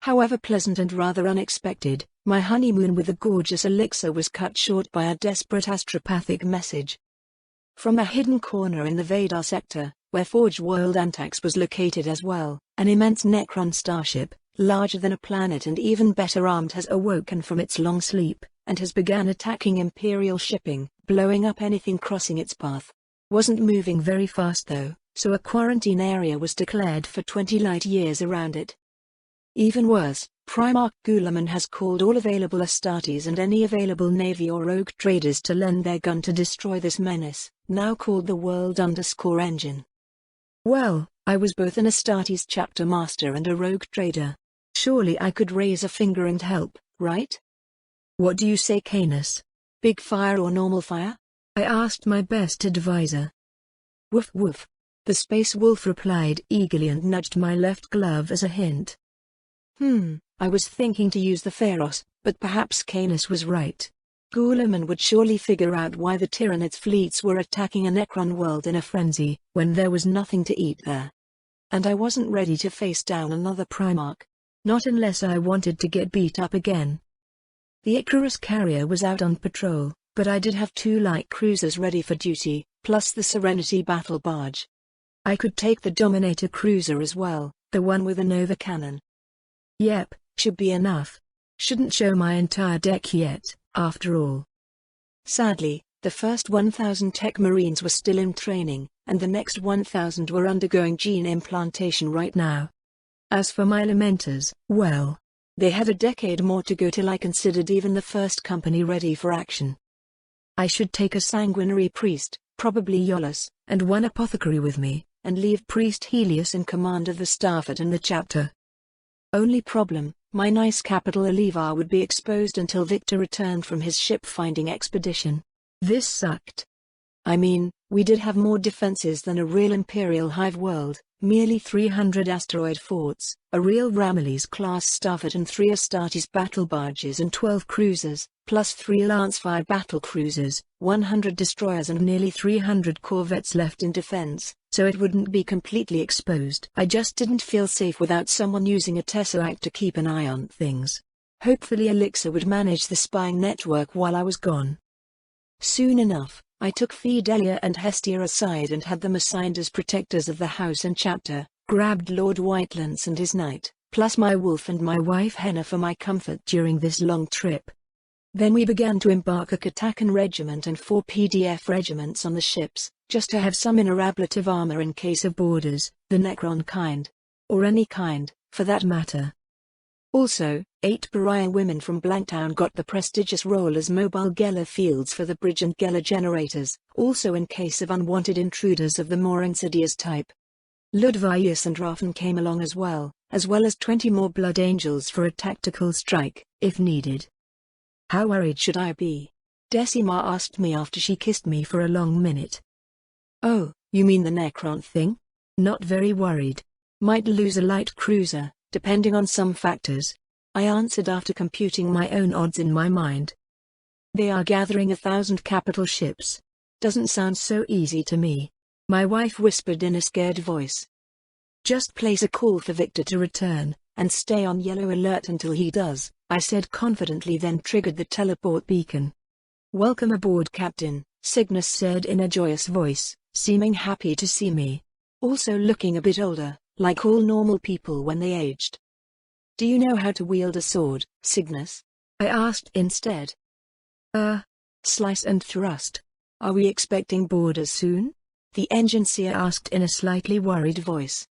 However pleasant and rather unexpected, my honeymoon with the gorgeous Elixir was cut short by a desperate astropathic message. From a hidden corner in the Vadar sector, where Forge World Antax was located as well, an immense Necron starship, larger than a planet and even better armed, has awoken from its long sleep, and has begun attacking Imperial shipping, blowing up anything crossing its path. Wasn't moving very fast though, so a quarantine area was declared for 20 light years around it. Even worse, Primarch Guilliman has called all available Astartes and any available Navy or rogue traders to lend their gun to destroy this menace, now called the World_Engine. Well, I was both an Astartes chapter master and a rogue trader. Surely I could raise a finger and help, right? What do you say, Canis? Big fire or normal fire? I asked my best advisor. Woof woof. The space wolf replied eagerly and nudged my left glove as a hint. I was thinking to use the Pharos, but perhaps Canis was right. Guilliman would surely figure out why the Tyranids' fleets were attacking a Necron world in a frenzy, when there was nothing to eat there. And I wasn't ready to face down another Primarch. Not unless I wanted to get beat up again. The Icarus carrier was out on patrol, but I did have 2 light cruisers ready for duty, plus the Serenity battle barge. I could take the Dominator cruiser as well, the one with a Nova cannon. Yep, should be enough. Shouldn't show my entire deck yet, after all. Sadly, the first 1,000 Tech Marines were still in training, and the next 1,000 were undergoing gene implantation right now. As for my Lamenters, well, they had a decade more to go till I considered even the first company ready for action. I should take a sanguinary priest, probably Iollas, and 1 apothecary with me, and leave Priest Helios in command of the Stafford and the chapter. Only problem, my nice capital Alivar would be exposed until Victor returned from his ship-finding expedition. This sucked. I mean, we did have more defenses than a real Imperial hive world, merely 300 asteroid forts, a real Ramillies-class Stafford and 3 Astartes battle barges and 12 cruisers, plus 3 Lance-fire battle cruisers, 100 destroyers and nearly 300 corvettes left in defense, so it wouldn't be completely exposed. I just didn't feel safe without someone using a Tesseract to keep an eye on things. Hopefully Elixir would manage the spying network while I was gone. Soon enough, I took Fidelia and Hestia aside and had them assigned as protectors of the house and chapter, grabbed Lord Whitelance and his knight, plus my wolf and my wife Henna for my comfort during this long trip. Then we began to embark a Katakan regiment and 4 PDF regiments on the ships, just to have some inner ablative armor in case of boarders, the Necron kind. Or any kind, for that matter. Also, 8 pariah women from Blanktown got the prestigious role as mobile Geller fields for the bridge and Geller generators, also in case of unwanted intruders of the more insidious type. Ludvius and Raffen came along as well as 20 more Blood Angels for a tactical strike, if needed. How worried should I be? Decima asked me after she kissed me for a long minute. Oh, you mean the Necron thing? Not very worried. Might lose a light cruiser, depending on some factors. I answered after computing my own odds in my mind. They are gathering 1,000 capital ships. Doesn't sound so easy to me. My wife whispered in a scared voice. Just place a call for Victor to return, and stay on yellow alert until he does, I said confidently, then triggered the teleport beacon. Welcome aboard, Captain, Cygnus said in a joyous voice, seeming happy to see me. Also looking a bit older, like all normal people when they aged. Do you know how to wield a sword, Cygnus? I asked instead. Slice and thrust. Are we expecting boarders soon? The engineer asked in a slightly worried voice.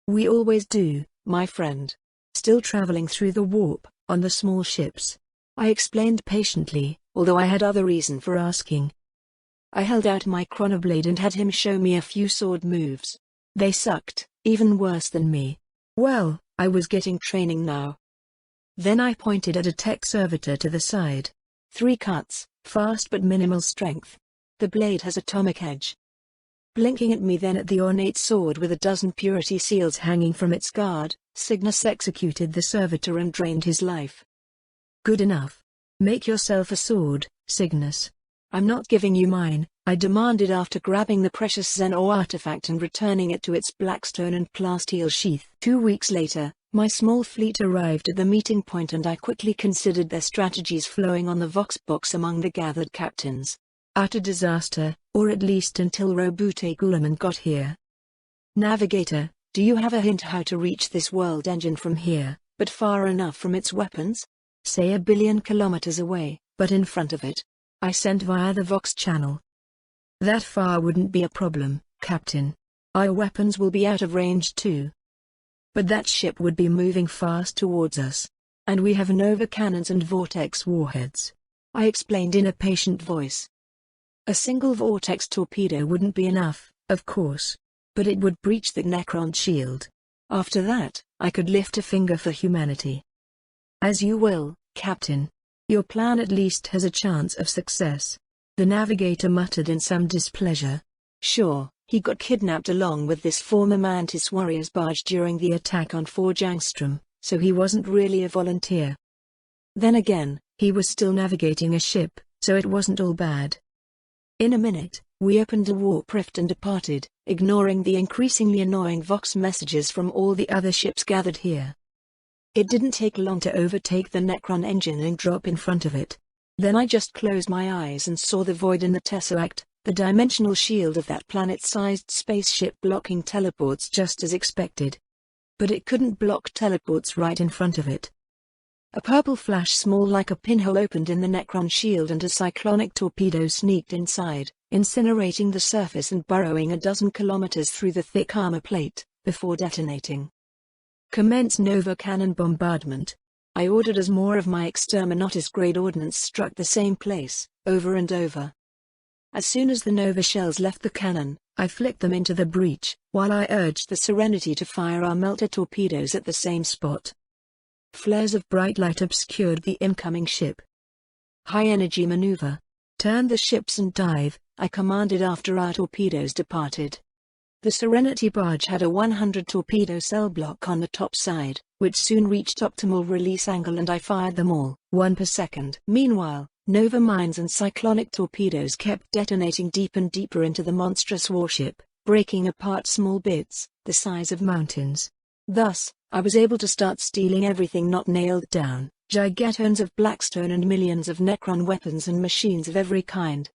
We always do, my friend. Still traveling through the warp, on the small ships. I explained patiently, although I had other reason for asking. I held out my chronoblade and had him show me a few sword moves. They sucked, even worse than me. Well, I was getting training now. Then I pointed at a tech servitor to the side. 3 cuts, fast but minimal strength. The blade has atomic edge. Blinking at me, then at the ornate sword with a dozen purity seals hanging from its guard, Cygnus executed the servitor and drained his life. Good enough. Make yourself a sword, Cygnus. I'm not giving you mine, I demanded after grabbing the precious Xeno artifact and returning it to its blackstone and plasteel sheath. 2 weeks later, My small fleet arrived at the meeting point and I quickly considered their strategies flowing on the vox box among the gathered captains. Utter disaster, or at least until Robute Guilliman got here. Navigator, do you have a hint how to reach this world engine from here, but far enough from its weapons? Say 1 billion kilometers away, but in front of it. I sent via the Vox channel. That far wouldn't be a problem, Captain. Our weapons will be out of range too. But that ship would be moving fast towards us. And we have Nova cannons and vortex warheads. I explained in a patient voice. A single vortex torpedo wouldn't be enough, of course. But it would breach the Necron shield. After that, I could lift a finger for humanity. As you will, Captain. Your plan at least has a chance of success. The navigator muttered in some displeasure. Sure, he got kidnapped along with this former Mantis warrior's barge during the attack on Forge Angstrom, so he wasn't really a volunteer. Then again, he was still navigating a ship, so it wasn't all bad. In a minute, we opened a warp rift and departed, ignoring the increasingly annoying Vox messages from all the other ships gathered here. It didn't take long to overtake the Necron engine and drop in front of it. Then I just closed my eyes and saw the void in the Tesseract, the dimensional shield of that planet-sized spaceship blocking teleports just as expected. But it couldn't block teleports right in front of it. A purple flash small like a pinhole opened in the Necron shield and a cyclonic torpedo sneaked inside, incinerating the surface and burrowing 12 kilometers through the thick armor plate, before detonating. Commence Nova cannon bombardment. I ordered as more of my Exterminatus-grade ordnance struck the same place, over and over. As soon as the Nova shells left the cannon, I flicked them into the breach, while I urged the Serenity to fire our melter torpedoes at the same spot. Flares of bright light obscured the incoming ship. High-energy maneuver. Turn the ships and dive, I commanded after our torpedoes departed. The Serenity barge had a 100 torpedo cell block on the top side, which soon reached optimal release angle and I fired them all, 1 per second. Meanwhile, Nova mines and cyclonic torpedoes kept detonating deep and deeper into the monstrous warship, breaking apart small bits, the size of mountains. Thus, I was able to start stealing everything not nailed down, gigatons of Blackstone and millions of Necron weapons and machines of every kind.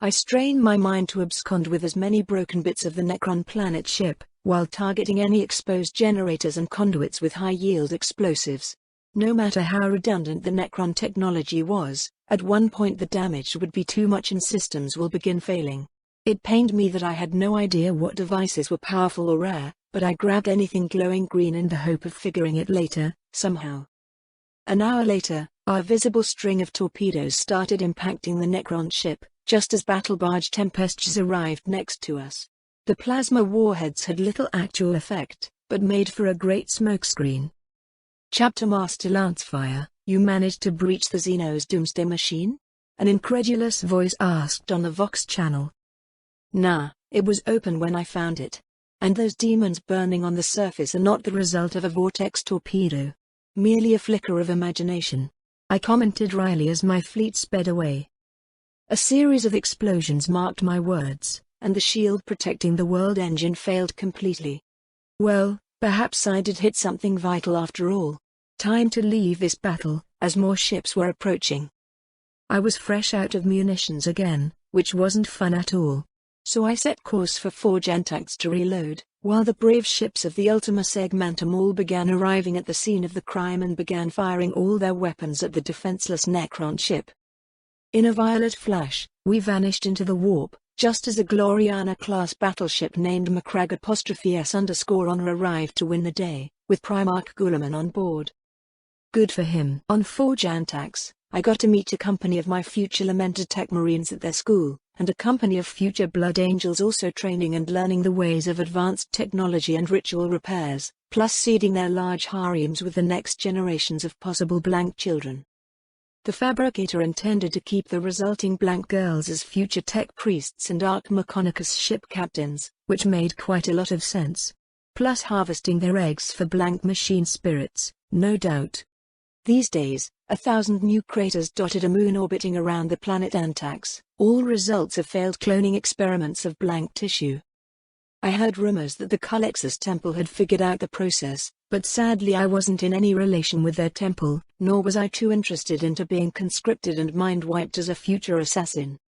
I strained my mind to abscond with as many broken bits of the Necron planet ship, while targeting any exposed generators and conduits with high-yield explosives. No matter how redundant the Necron technology was, at one point the damage would be too much and systems will begin failing. It pained me that I had no idea what devices were powerful or rare, but I grabbed anything glowing green in the hope of figuring it later, somehow. An hour later, our visible string of torpedoes started impacting the Necron ship, just as battle barge Tempests arrived next to us. The plasma warheads had little actual effect, but made for a great smokescreen. Chapter Master Lancefire, you managed to breach the Xeno's doomsday machine? An incredulous voice asked on the Vox channel. Nah, it was open when I found it. And those demons burning on the surface are not the result of a vortex torpedo. Merely a flicker of imagination. I commented wryly as my fleet sped away. A series of explosions marked my words, and the shield protecting the world engine failed completely. Well, perhaps I did hit something vital after all. Time to leave this battle, as more ships were approaching. I was fresh out of munitions again, which wasn't fun at all. So I set course for Forge Antax to reload, while the brave ships of the Ultima Segmentum all began arriving at the scene of the crime and began firing all their weapons at the defenseless Necron ship. In a violet flash, we vanished into the warp, just as a Gloriana-class battleship named Macragg_S_Honor arrived to win the day, with Primarch Guilliman on board. Good for him. On Forge Antax, I got to meet a company of my future lamented tech marines at their school, and a company of future blood angels also training and learning the ways of advanced technology and ritual repairs, plus seeding their large harems with the next generations of possible blank children. The fabricator intended to keep the resulting blank girls as future tech priests and Arch Mechanicus ship captains, which made quite a lot of sense. Plus harvesting their eggs for blank machine spirits, no doubt. These days, 1,000 new craters dotted a moon orbiting around the planet Antax, all results of failed cloning experiments of blank tissue. I heard rumors that the Culexus Temple had figured out the process, But sadly I wasn't in any relation with their temple, nor was I too interested into being conscripted and mind-wiped as a future assassin.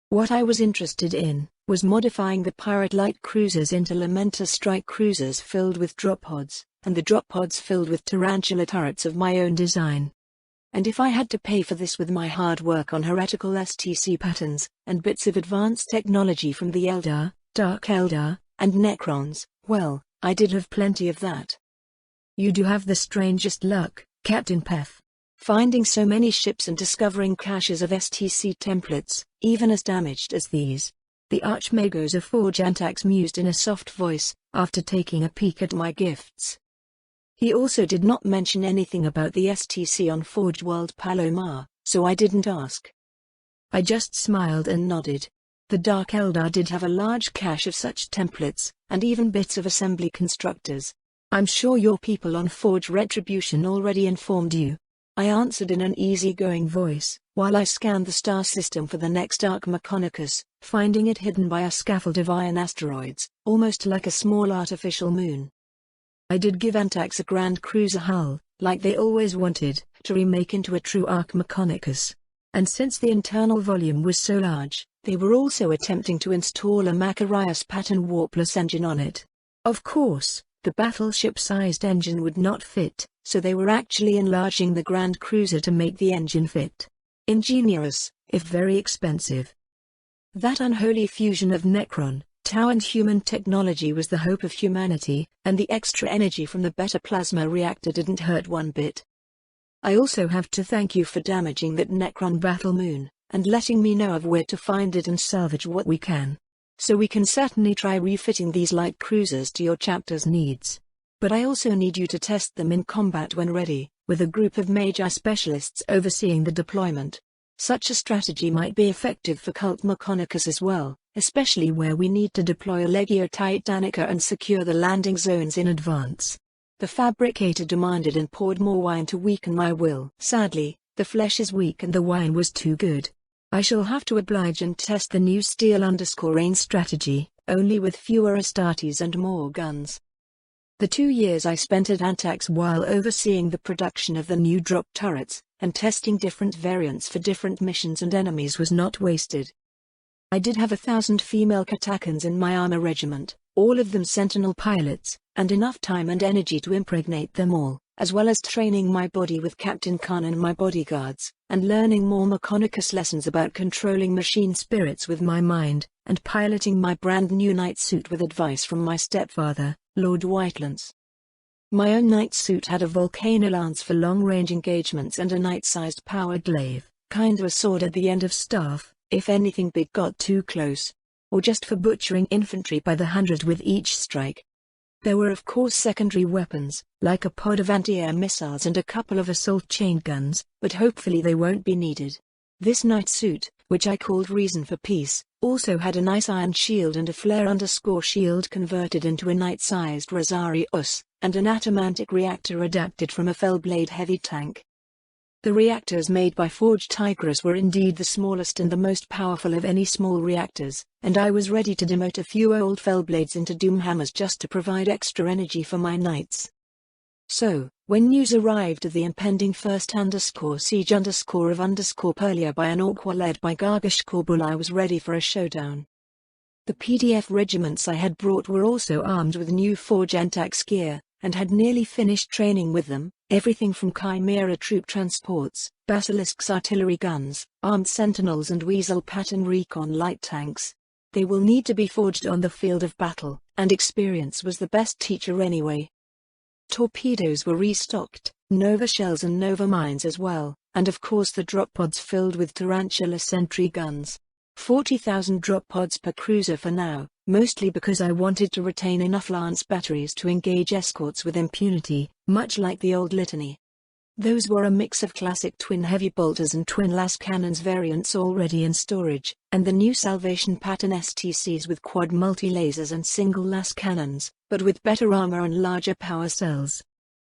What I was interested in was modifying the pirate light cruisers into Lamenta strike cruisers filled with drop pods, and the drop pods filled with tarantula turrets of my own design. And if I had to pay for this with my hard work on heretical STC patterns, and bits of advanced technology from the Eldar, Dark Eldar, and Necrons, well, I did have plenty of that. You do have the strangest luck, Captain Pef. Finding so many ships and discovering caches of STC templates, even as damaged as these. The Archmagos of Forge Antax mused in a soft voice, after taking a peek at my gifts. He also did not mention anything about the STC on Forge World Palomar, so I didn't ask. I just smiled and nodded. The Dark Eldar did have a large cache of such templates, and even bits of assembly constructors. I'm sure your people on Forge Retribution already informed you. I answered in an easygoing voice, while I scanned the star system for the next Arc Mechonicus, finding it hidden by a scaffold of iron asteroids, almost like a small artificial moon. I did give Antax a Grand Cruiser hull, like they always wanted, to remake into a true Arc Mechonicus. And since the internal volume was so large, they were also attempting to install a Macarius pattern warpless engine on it. Of course, the battleship-sized engine would not fit, so they were actually enlarging the Grand Cruiser to make the engine fit. Ingenious, if very expensive. That unholy fusion of Necron, Tau and human technology was the hope of humanity, and the extra energy from the Beta Plasma reactor didn't hurt one bit. I also have to thank you for damaging that Necron battle moon, and letting me know of where to find it and salvage what we can. So we can certainly try refitting these light cruisers to your chapter's needs. But I also need you to test them in combat when ready, with a group of major specialists overseeing the deployment. Such a strategy might be effective for Cult Mechonicus as well, especially where we need to deploy a Legio Titanica and secure the landing zones in advance. The fabricator demanded and poured more wine to weaken my will. Sadly, the flesh is weak and the wine was too good. I shall have to oblige and test the new Steel_Rain strategy, only with fewer Astartes and more guns. The 2 years I spent at Antax while overseeing the production of the new drop turrets, and testing different variants for different missions and enemies was not wasted. I did have 1,000 female Katakans in my armor regiment, all of them Sentinel pilots, and enough time and energy to impregnate them all, as well as training my body with Captain Khan and my bodyguards, and learning more Mechonicus lessons about controlling machine spirits with my mind, and piloting my brand new night suit with advice from my stepfather, Lord Whitelance. My own night suit had a volcano lance for long-range engagements and a night-sized power glaive, kinda a sword at the end of staff, if anything big got too close. Or just for butchering infantry by the 100 with each strike. There were of course secondary weapons, like a pod of anti-air missiles and a couple of assault chain guns, but hopefully they won't be needed. This night suit, which I called Reason for Peace, also had a nice iron shield and a flare_shield converted into a night-sized Rosarius, and an atomantic reactor adapted from a Fellblade heavy tank. The reactors made by Forge Tigris were indeed the smallest and the most powerful of any small reactors, and I was ready to demote a few old Fellblades into Doomhammers just to provide extra energy for my knights. So, when news arrived of the impending first_siege_ of Perlia by an Orc led by Gargash Korbul, I was ready for a showdown. The PDF regiments I had brought were also armed with new Forge Antax gear, and had nearly finished training with them, everything from Chimera troop transports, Basilisk's artillery guns, armed sentinels and Weasel pattern recon light tanks. They will need to be forged on the field of battle, and experience was the best teacher anyway. Torpedoes were restocked, Nova shells and Nova mines as well, and of course the drop pods filled with Tarantula sentry guns. 40,000 drop pods per cruiser for now, mostly because I wanted to retain enough lance batteries to engage escorts with impunity, much like the old litany. Those were a mix of classic twin heavy bolters and twin las cannons variants already in storage, and the new Salvation pattern STCs with quad multi-lasers and single las cannons, but with better armor and larger power cells.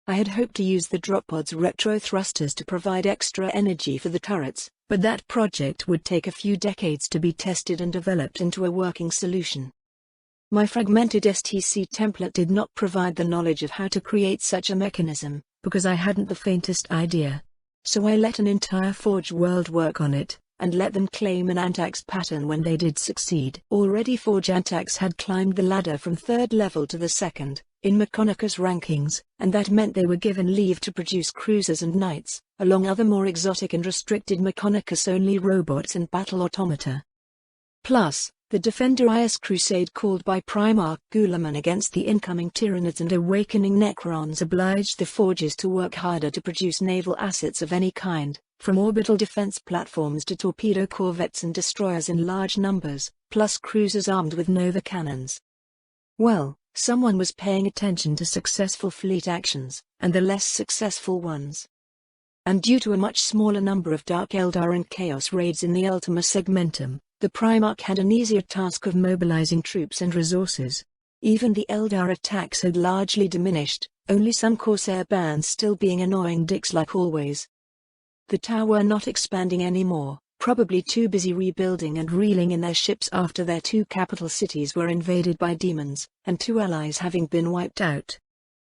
I had hoped to use the drop pods retro thrusters to provide extra energy for the turrets, but that project would take a few decades to be tested and developed into a working solution. My fragmented STC template did not provide the knowledge of how to create such a mechanism, because I hadn't the faintest idea. So I let an entire Forge world work on it, and let them claim an Antax pattern when they did succeed. Already Forge Antax had climbed the ladder from 3rd level to the 2nd, in Mechonicus rankings, and that meant they were given leave to produce cruisers and knights, along other more exotic and restricted Mechonicus-only robots and battle automata. Plus, the Defenderius crusade called by Primarch Guilliman against the incoming Tyranids and awakening Necrons obliged the Forges to work harder to produce naval assets of any kind, from orbital defense platforms to torpedo corvettes and destroyers in large numbers, plus cruisers armed with Nova cannons. Well, someone was paying attention to successful fleet actions, and the less successful ones. And due to a much smaller number of Dark Eldar and Chaos raids in the Ultima Segmentum, the Primarch had an easier task of mobilizing troops and resources. Even the Eldar attacks had largely diminished, only some Corsair bands still being annoying dicks like always. The Tau were not expanding anymore, probably too busy rebuilding and reeling in their ships after their 2 capital cities were invaded by demons, and 2 allies having been wiped out.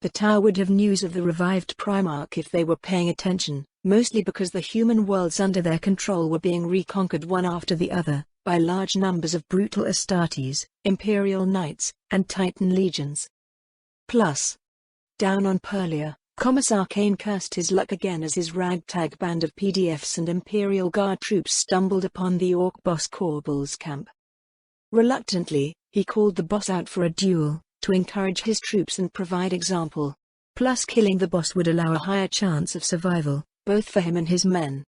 The Tau would have news of the revived Primarch if they were paying attention, mostly because the human worlds under their control were being reconquered one after the other, by large numbers of brutal Astartes, Imperial Knights, and Titan legions. Plus, down on Purlia, Commissar Kane cursed his luck again as his ragtag band of PDFs and Imperial Guard troops stumbled upon the Orc boss Corbal's camp. Reluctantly, he called the boss out for a duel, to encourage his troops and provide example. Plus killing the boss would allow a higher chance of survival, both for him and his men.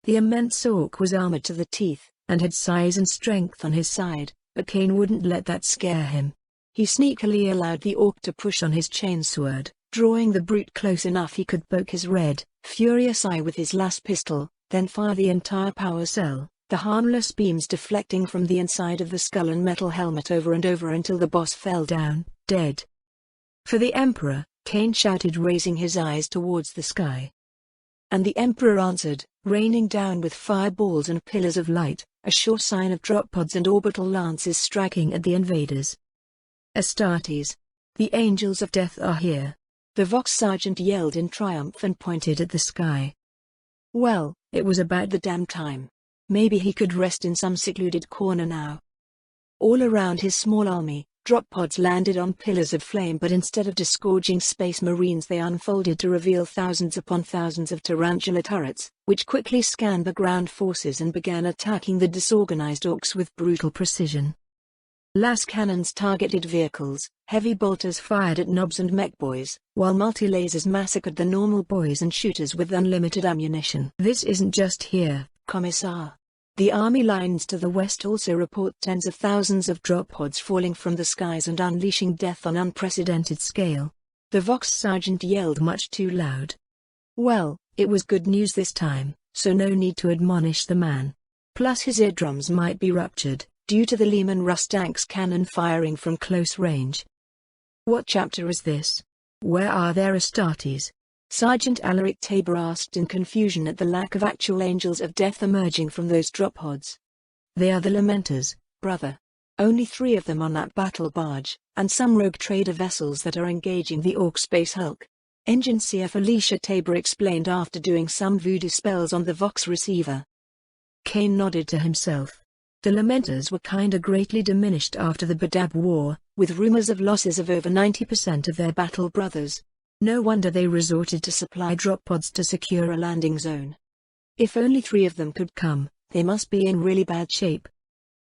The immense Orc was armored to the teeth, and had size and strength on his side, but Kane wouldn't let that scare him. He sneakily allowed the Orc to push on his chainsword, drawing the brute close enough he could poke his red, furious eye with his las pistol, then fire the entire power cell, the harmless beams deflecting from the inside of the skull and metal helmet over and over until the boss fell down, dead. For the Emperor, Kane shouted, raising his eyes towards the sky. And the Emperor answered, raining down with fireballs and pillars of light, a sure sign of drop pods and orbital lances striking at the invaders. Astartes, the angels of death are here. The Vox Sergeant yelled in triumph and pointed at the sky. Well, it was about the damn time. Maybe he could rest in some secluded corner now. All around his small army, drop pods landed on pillars of flame, but instead of disgorging space marines they unfolded to reveal thousands upon thousands of tarantula turrets, which quickly scanned the ground forces and began attacking the disorganized Orcs with brutal precision. Las cannons targeted vehicles, heavy bolters fired at knobs and mech boys, while multi-lasers massacred the normal boys and shooters with unlimited ammunition. This isn't just here, Commissar. The army lines to the west also report tens of thousands of drop pods falling from the skies and unleashing death on unprecedented scale. The Vox Sergeant yelled much too loud. Well, it was good news this time, so no need to admonish the man. Plus his eardrums might be ruptured, due to the Lehman Rustank's cannon firing from close range. What chapter is this? Where are their Astartes? Sergeant Alaric Tabor asked in confusion at the lack of actual angels of death emerging from those drop pods. They are the Lamenters, brother. Only 3 of them on that battle barge, and some rogue trader vessels that are engaging the Orc Space Hulk. Engine CF Alicia Tabor explained after doing some voodoo spells on the Vox receiver. Kane nodded to himself. The Lamenters were kinda greatly diminished after the Badab War, with rumors of losses of over 90% of their battle brothers. No wonder they resorted to supply drop pods to secure a landing zone. If only 3 of them could come, they must be in really bad shape.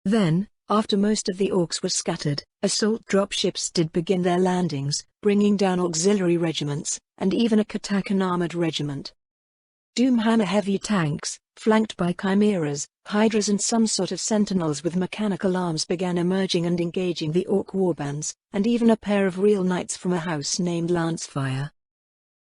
Then, after most of the Orcs were scattered, assault dropships did begin their landings, bringing down auxiliary regiments, and even a Katakan armored regiment. Doomhammer heavy tanks, flanked by chimeras, hydras and some sort of sentinels with mechanical arms began emerging and engaging the Orc warbands, and even a pair of real knights from a house named Lancefire.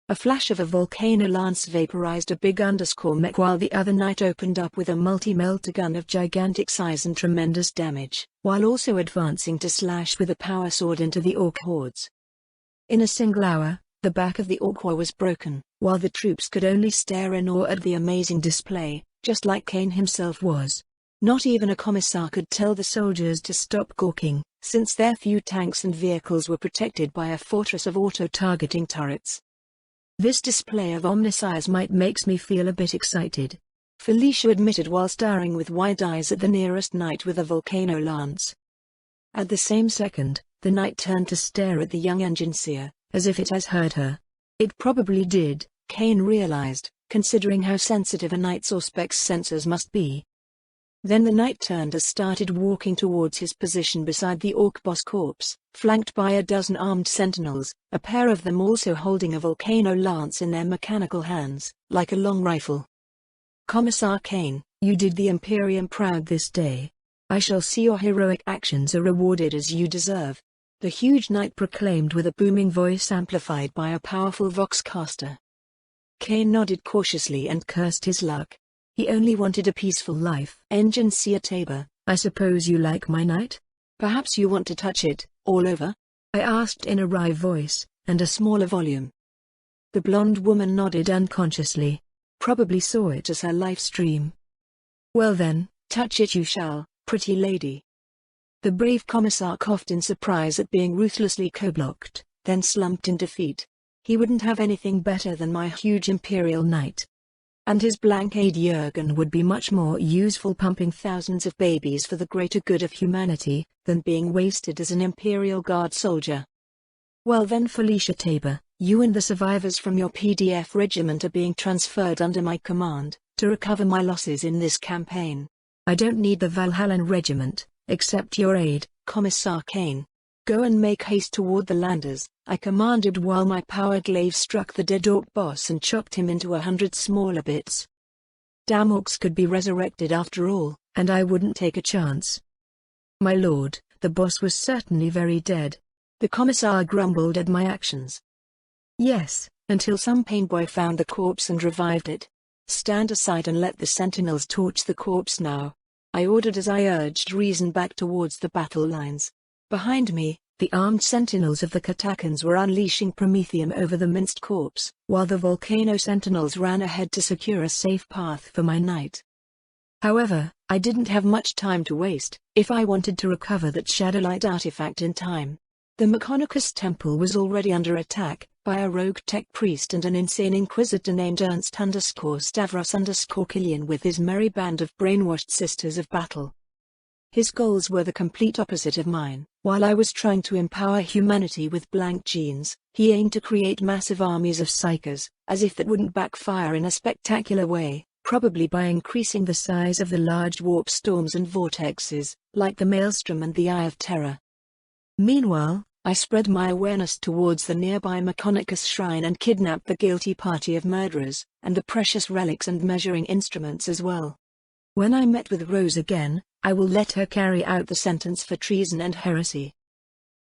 A flash of a volcano lance vaporized a big underscore mech while the other knight opened up with a multi-melter gun of gigantic size and tremendous damage, while also advancing to slash with a power sword into the Orc hordes. In a single hour, the back of the Orc war was broken, while the troops could only stare in awe at the amazing display, just like Kane himself was. Not even a commissar could tell the soldiers to stop gawking, since their few tanks and vehicles were protected by a fortress of auto-targeting turrets. This display of omniscience might makes me feel a bit excited, Felicia admitted while staring with wide eyes at the nearest knight with a volcano lance. At the same second, the knight turned to stare at the young engineer, as if it has heard her. It probably did, Kane realized, considering how sensitive a knight's auspex sensors must be. Then the knight turned and started walking towards his position beside the orc boss corpse, flanked by a dozen armed sentinels, a pair of them also holding a volcano lance in their mechanical hands, like a long rifle. Commissar Kane, you did the Imperium proud this day. I shall see your heroic actions are rewarded as you deserve, the huge knight proclaimed with a booming voice amplified by a powerful voxcaster. Kane nodded cautiously and cursed his luck. He only wanted a peaceful life. Engineer Tabor, I suppose you like my knight? Perhaps you want to touch it, all over? I asked in a wry voice, and a smaller volume. The blonde woman nodded unconsciously. Probably saw it as her live stream. Well then, touch it you shall, pretty lady. The brave commissar coughed in surprise at being ruthlessly co-blocked, then slumped in defeat. He wouldn't have anything better than my huge imperial knight. And his blank aide Jurgen would be much more useful pumping thousands of babies for the greater good of humanity, than being wasted as an Imperial Guard soldier. Well then Felicia Tabor, you and the survivors from your PDF regiment are being transferred under my command, to recover my losses in this campaign. I don't need the Valhallan regiment, except your aid, Commissar Kane. Go and make haste toward the landers, I commanded while my power glaive struck the dead orc boss and chopped him into 100 smaller bits. Damn orcs could be resurrected after all, and I wouldn't take a chance. My lord, the boss was certainly very dead. The commissar grumbled at my actions. Yes, until some painboy found the corpse and revived it. Stand aside and let the sentinels torch the corpse now, I ordered as I urged reason back towards the battle lines. Behind me, the armed sentinels of the Katakans were unleashing Promethium over the minced corpse, while the volcano sentinels ran ahead to secure a safe path for my knight. However, I didn't have much time to waste, if I wanted to recover that Shadowlight artifact in time. The Mechonicus temple was already under attack, by a rogue tech priest and an insane inquisitor named Ernst_Stavros_Killian with his merry band of brainwashed sisters of battle. His goals were the complete opposite of mine. While I was trying to empower humanity with blank genes, he aimed to create massive armies of psychers, as if that wouldn't backfire in a spectacular way, probably by increasing the size of the large warp storms and vortexes, like the Maelstrom and the Eye of Terror. Meanwhile, I spread my awareness towards the nearby Mechonicus shrine and kidnapped the guilty party of murderers, and the precious relics and measuring instruments as well. When I met with Rose again, I will let her carry out the sentence for treason and heresy.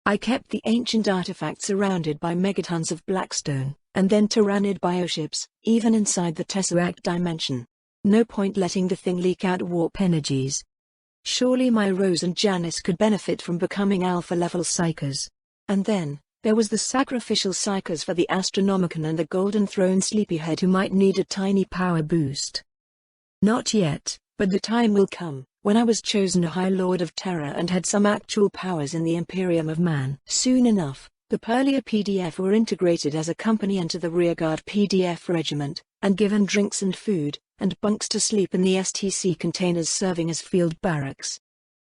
I kept the ancient artifact surrounded by megatons of blackstone, and then tyrannid bioships, even inside the Tesseract dimension. No point letting the thing leak out warp energies. Surely my Rose and Janice could benefit from becoming alpha-level psychers. And then, there was the sacrificial psychers for the Astronomicon and the Golden Throne Sleepyhead who might need a tiny power boost. Not yet, but the time will come, when I was chosen a High Lord of Terror and had some actual powers in the Imperium of Man. Soon enough, the Purlia PDF were integrated as a company into the Rearguard PDF regiment, and given drinks and food, and bunks to sleep in the STC containers serving as field barracks.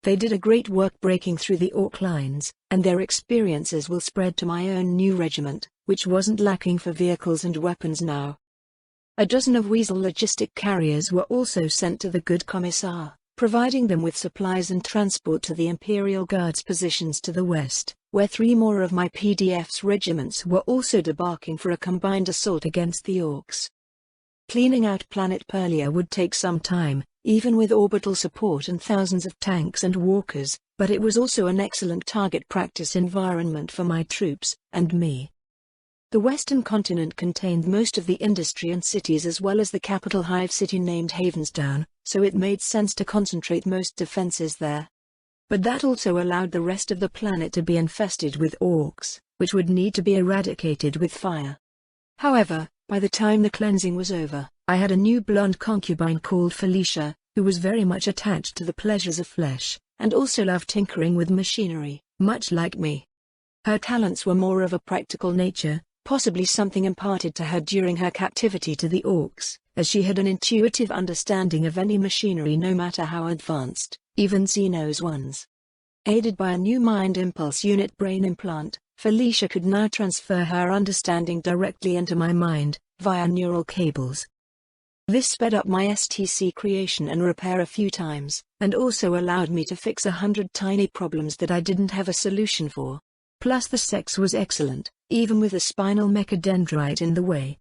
They did a great work breaking through the orc lines, and their experiences will spread to my own new regiment, which wasn't lacking for vehicles and weapons now. A dozen of Weasel logistic carriers were also sent to the good commissar, providing them with supplies and transport to the Imperial Guard's positions to the west, where 3 more of my PDF's regiments were also debarking for a combined assault against the orcs. Cleaning out planet Purlia would take some time, even with orbital support and thousands of tanks and walkers, but it was also an excellent target practice environment for my troops, and me. The western continent contained most of the industry and cities as well as the capital hive city named Havenstown, so it made sense to concentrate most defenses there. But that also allowed the rest of the planet to be infested with orcs, which would need to be eradicated with fire. However, by the time the cleansing was over, I had a new blonde concubine called Felicia, who was very much attached to the pleasures of flesh, and also loved tinkering with machinery, much like me. Her talents were more of a practical nature, possibly something imparted to her during her captivity to the orcs, as she had an intuitive understanding of any machinery no matter how advanced, even Xenos ones. Aided by a new mind impulse unit brain implant, Felicia could now transfer her understanding directly into my mind, via neural cables. This sped up my STC creation and repair a few times, and also allowed me to fix 100 tiny problems that I didn't have a solution for. Plus the sex was excellent, even with a spinal mechadendrite in the way.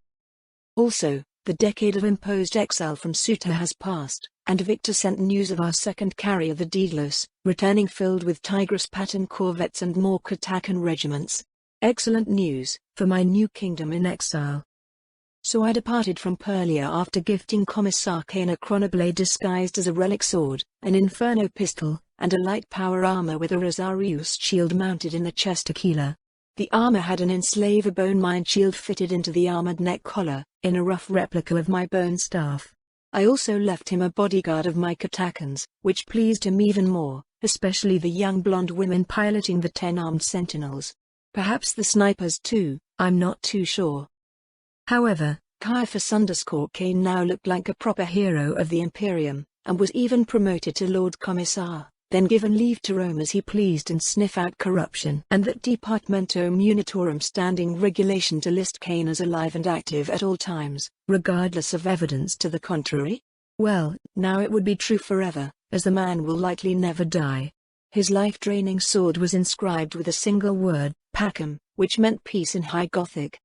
Also, the decade of imposed exile from Suta has passed, and Victor sent news of our second carrier the Daedalus, returning filled with Tigris pattern corvettes and more Katakan regiments. Excellent news, for my new kingdom in exile. So I departed from Perlia after gifting Commissar Kane a chronoblade disguised as a relic sword, an inferno pistol, and a light power armor with a Rosarius shield mounted in the chest Aquila. The armor had an enslaver bone mind shield fitted into the armored neck collar, in a rough replica of my bone staff. I also left him a bodyguard of my Katakans, which pleased him even more, especially the young blonde women piloting the 10 armed sentinels. Perhaps the snipers too, I'm not too sure. However, Caiaphas_Kane now looked like a proper hero of the Imperium, and was even promoted to Lord Commissar, then given leave to roam as he pleased and sniff out corruption. And that Departamento Munitorum standing regulation to list Kane as alive and active at all times, regardless of evidence to the contrary? Well, now it would be true forever, as the man will likely never die. His life-draining sword was inscribed with a single word, Pacem, which meant peace in High Gothic.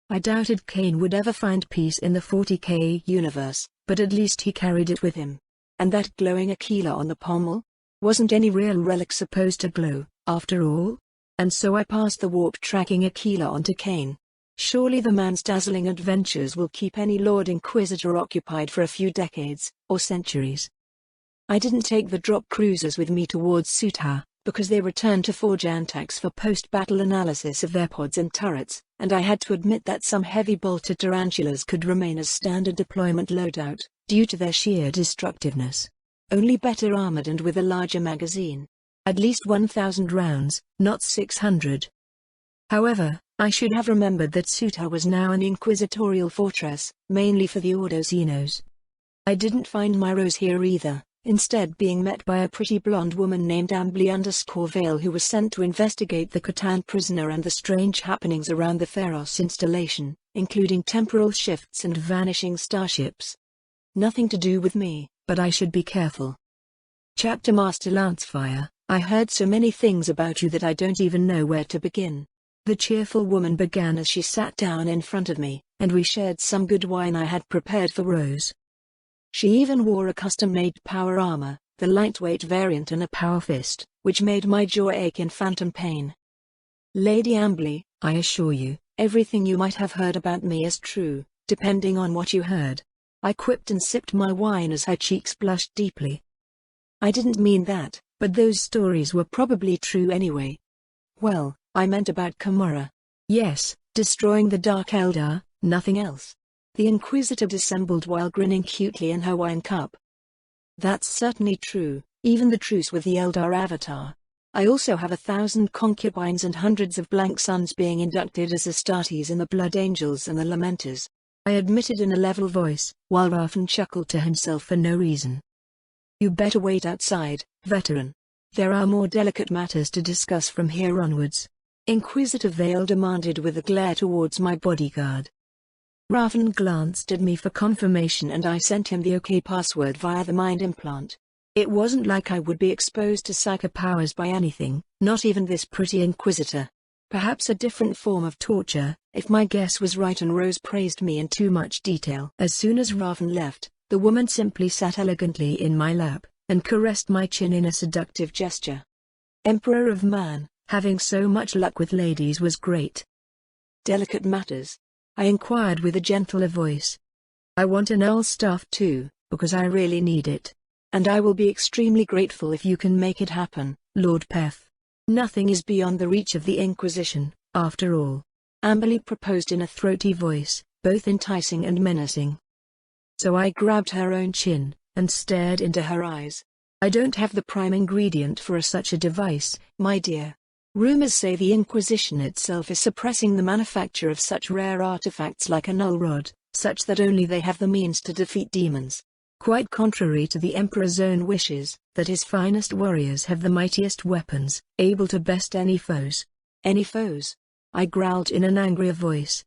I doubted Kane would ever find peace in the 40k universe, but at least he carried it with him. And that glowing Aquila on the pommel? Wasn't any real relic supposed to glow, after all? And so I passed the warp tracking Aquila onto Kane. Surely the man's dazzling adventures will keep any Lord Inquisitor occupied for a few decades, or centuries. I didn't take the drop cruisers with me towards Suta, because they returned to Forge Antax for post-battle analysis of their pods and turrets, and I had to admit that some heavy-bolted tarantulas could remain as standard deployment loadout, due to their sheer destructiveness. Only better armored and with a larger magazine. At least 1,000 rounds, not 600. However, I should have remembered that Suta was now an inquisitorial fortress, mainly for the Ordo Xenos. I didn't find my Rose here either, instead being met by a pretty blonde woman named Ambly_Vale who was sent to investigate the Catan prisoner and the strange happenings around the Pharos installation, including temporal shifts and vanishing starships. Nothing to do with me, but I should be careful. Chapter Master Lancefire, I heard so many things about you that I don't even know where to begin. The cheerful woman began as she sat down in front of me, and we shared some good wine I had prepared for Rose. She even wore a custom-made power armor, the lightweight variant and a power fist, which made my jaw ache in phantom pain. Lady Ambly, I assure you, everything you might have heard about me is true, depending on what you heard. I quipped and sipped my wine as her cheeks blushed deeply. I didn't mean that, but those stories were probably true anyway. Well, I meant about Kamara. Yes, destroying the Dark Eldar, nothing else. The Inquisitor dissembled while grinning cutely in her wine cup. That's certainly true, even the truce with the Eldar Avatar. I also have 1,000 concubines and hundreds of blank sons being inducted as Astartes in the Blood Angels and the Lamenters. I admitted in a level voice, while Rafen chuckled to himself for no reason. You better wait outside, veteran. There are more delicate matters to discuss from here onwards. Inquisitor Vale demanded with a glare towards my bodyguard. Rafen glanced at me for confirmation and I sent him the OK password via the mind implant. It wasn't like I would be exposed to psycho powers by anything, not even this pretty Inquisitor. Perhaps a different form of torture, if my guess was right, and Rose praised me in too much detail. As soon as Rafen left, the woman simply sat elegantly in my lap, and caressed my chin in a seductive gesture. Emperor of Man, having so much luck with ladies was great. Delicate matters? I inquired with a gentler voice. I want an Earl staff too, because I really need it. And I will be extremely grateful if you can make it happen, Lord Peth. Nothing is beyond the reach of the Inquisition, after all. Amberly proposed in a throaty voice, both enticing and menacing. So I grabbed her own chin, and stared into her eyes. I don't have the prime ingredient for such a device, my dear. Rumors say the Inquisition itself is suppressing the manufacture of such rare artifacts like a null rod, such that only they have the means to defeat demons. Quite contrary to the Emperor's own wishes, that his finest warriors have the mightiest weapons, able to best any foes. Any foes? I growled in an angrier voice.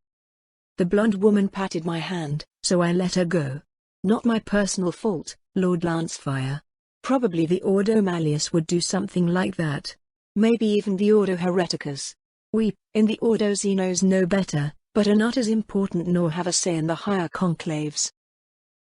The blonde woman patted my hand, so I let her go. Not my personal fault, Lord Lancefire. Probably the Ordo Malleus would do something like that. Maybe even the Ordo Hereticus. We, in the Ordo Xenos, know better, but are not as important nor have a say in the higher conclaves.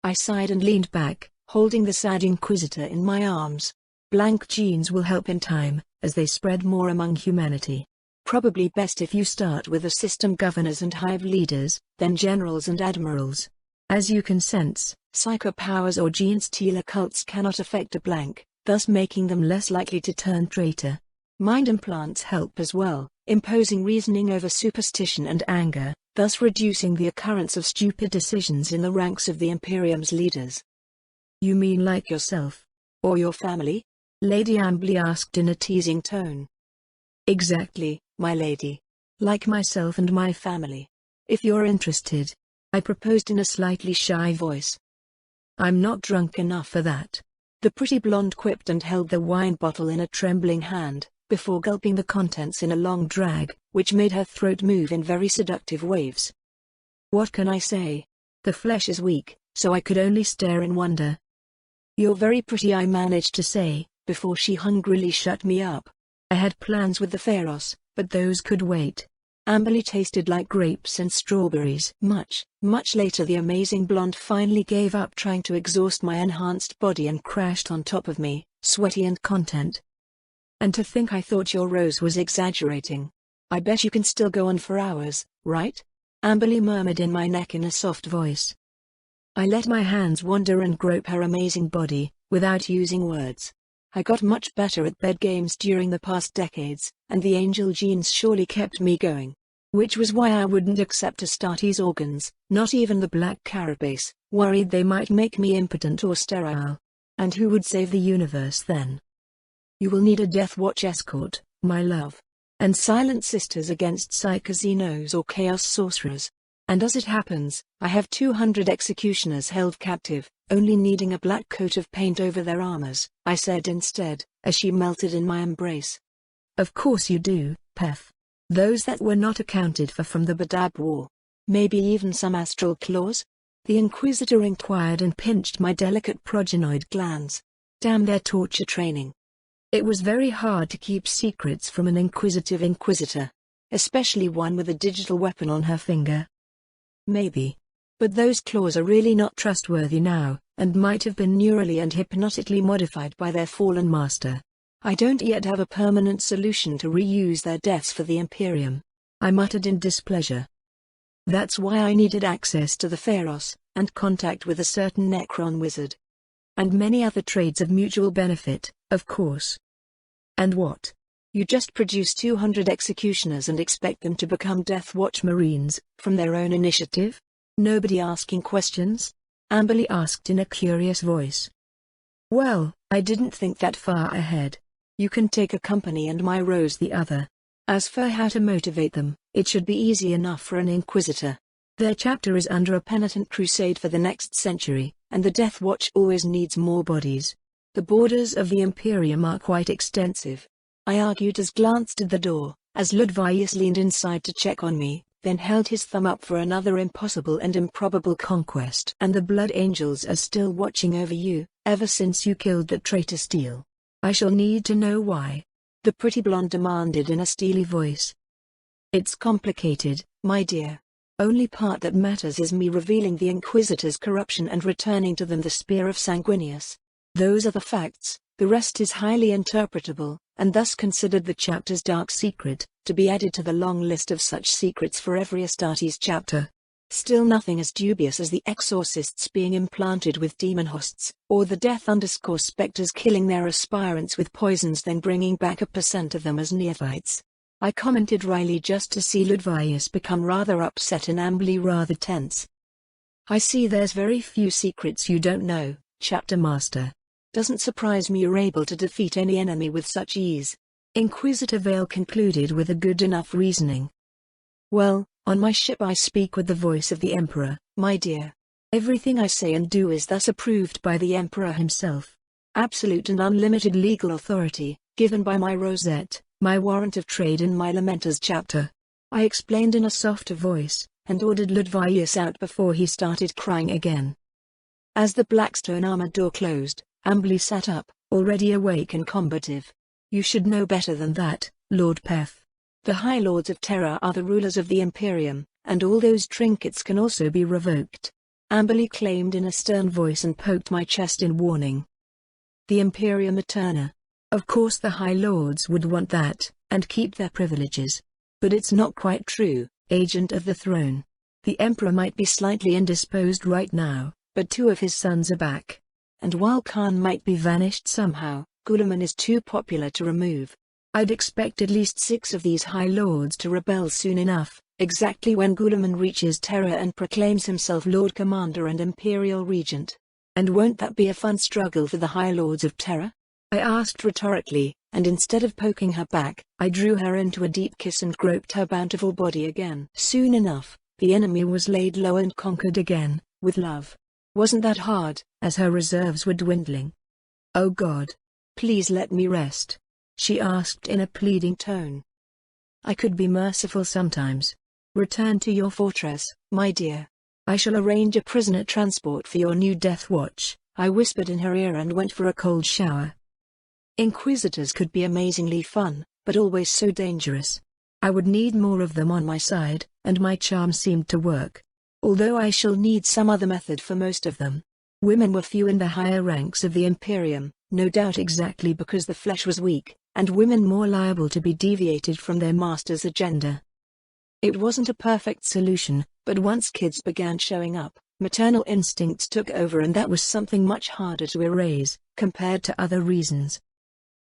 I sighed and leaned back, holding the sad Inquisitor in my arms. Blank genes will help in time, as they spread more among humanity. Probably best if you start with the system governors and hive leaders, then generals and admirals. As you can sense, psychopowers or gene-stealer cults cannot affect a blank, thus making them less likely to turn traitor. Mind implants help as well, imposing reasoning over superstition and anger, thus reducing the occurrence of stupid decisions in the ranks of the Imperium's leaders. You mean like yourself? Or your family? Lady Amberley asked in a teasing tone. Exactly, my lady. Like myself and my family. If you're interested, I proposed in a slightly shy voice. I'm not drunk enough for that. The pretty blonde quipped and held the wine bottle in a trembling hand, before gulping the contents in a long drag, which made her throat move in very seductive waves. What can I say? The flesh is weak, so I could only stare in wonder. You're very pretty, I managed to say, before she hungrily shut me up. I had plans with the Pharos, but those could wait. Amberley tasted like grapes and strawberries. Much later the amazing blonde finally gave up trying to exhaust my enhanced body and crashed on top of me, sweaty and content. And to think I thought your Rose was exaggerating. I bet you can still go on for hours, right? Amberley murmured in my neck in a soft voice. I let my hands wander and grope her amazing body, without using words. I got much better at bed games during the past decades, and the angel genes surely kept me going. Which was why I wouldn't accept Astartes' organs, not even the Black Carapace, worried they might make me impotent or sterile. And who would save the universe then? You will need a Death Watch escort, my love. And silent sisters against Psychoxenos or Chaos Sorcerers. And as it happens, I have 200 executioners held captive, only needing a black coat of paint over their armors, I said instead, as she melted in my embrace. Of course you do, Pef. Those that were not accounted for from the Badab War. Maybe even some astral claws? The Inquisitor inquired and pinched my delicate progenoid glands. Damn their torture training. It was very hard to keep secrets from an inquisitive Inquisitor. Especially one with a digital weapon on her finger. Maybe. But those claws are really not trustworthy now, and might have been neurally and hypnotically modified by their fallen master. I don't yet have a permanent solution to reuse their deaths for the Imperium. I muttered in displeasure. That's why I needed access to the Pharos, and contact with a certain Necron wizard. And many other trades of mutual benefit, of course. And what? You just produce 200 executioners and expect them to become Death Watch Marines, from their own initiative? Nobody asking questions? Amberley asked in a curious voice. Well, I didn't think that far ahead. You can take a company and my Rose the other. As for how to motivate them, it should be easy enough for an Inquisitor. Their chapter is under a penitent crusade for the next century, and the Death Watch always needs more bodies. The borders of the Imperium are quite extensive. I argued as glanced at the door, as Ludvius leaned inside to check on me, then held his thumb up for another impossible and improbable conquest. And the Blood Angels are still watching over you, ever since you killed that traitor Steele. I shall need to know why. The pretty blonde demanded in a steely voice. It's complicated, my dear. Only part that matters is me revealing the Inquisitor's corruption and returning to them the Spear of Sanguinius. Those are the facts, the rest is highly interpretable, and thus considered the chapter's dark secret, to be added to the long list of such secrets for every Astartes chapter. Still nothing as dubious as the exorcists being implanted with demon hosts, or the death_specters killing their aspirants with poisons then bringing back 1% of them as neophytes. I commented wryly just to see Ludvius become rather upset and Amberley rather tense. I see there's very few secrets you don't know, Chapter Master. Doesn't surprise me you're able to defeat any enemy with such ease. Inquisitor Vale concluded with a good enough reasoning. Well, on my ship I speak with the voice of the Emperor, my dear. Everything I say and do is thus approved by the Emperor himself. Absolute and unlimited legal authority, given by my rosette, my warrant of trade and my Lamentor's chapter. I explained in a softer voice, and ordered Ludvius out before he started crying again. As the Blackstone armored door closed, Amberley sat up, already awake and combative. You should know better than that, Lord Pef. The High Lords of Terra are the rulers of the Imperium, and all those trinkets can also be revoked. Amberley claimed in a stern voice and poked my chest in warning. The Imperium Eterna. Of course the High Lords would want that, and keep their privileges. But it's not quite true, Agent of the Throne. The Emperor might be slightly indisposed right now, but 2 of his sons are back. And while Khan might be vanished somehow, Guilliman is too popular to remove. I'd expect at least 6 of these High Lords to rebel soon enough, exactly when Guilliman reaches Terra and proclaims himself Lord Commander and Imperial Regent. And won't that be a fun struggle for the High Lords of Terra? I asked rhetorically, and instead of poking her back, I drew her into a deep kiss and groped her bountiful body again. Soon enough, the enemy was laid low and conquered again, with love. Wasn't that hard, as her reserves were dwindling? Oh God. Please let me rest, she asked in a pleading tone. I could be merciful sometimes. Return to your fortress, my dear. I shall arrange a prisoner transport for your new death watch, I whispered in her ear and went for a cold shower. Inquisitors could be amazingly fun, but always so dangerous. I would need more of them on my side, and my charm seemed to work. Although I shall need some other method for most of them. Women were few in the higher ranks of the Imperium, no doubt exactly because the flesh was weak, and women more liable to be deviated from their master's agenda. It wasn't a perfect solution, but once kids began showing up, maternal instincts took over and that was something much harder to erase, compared to other reasons.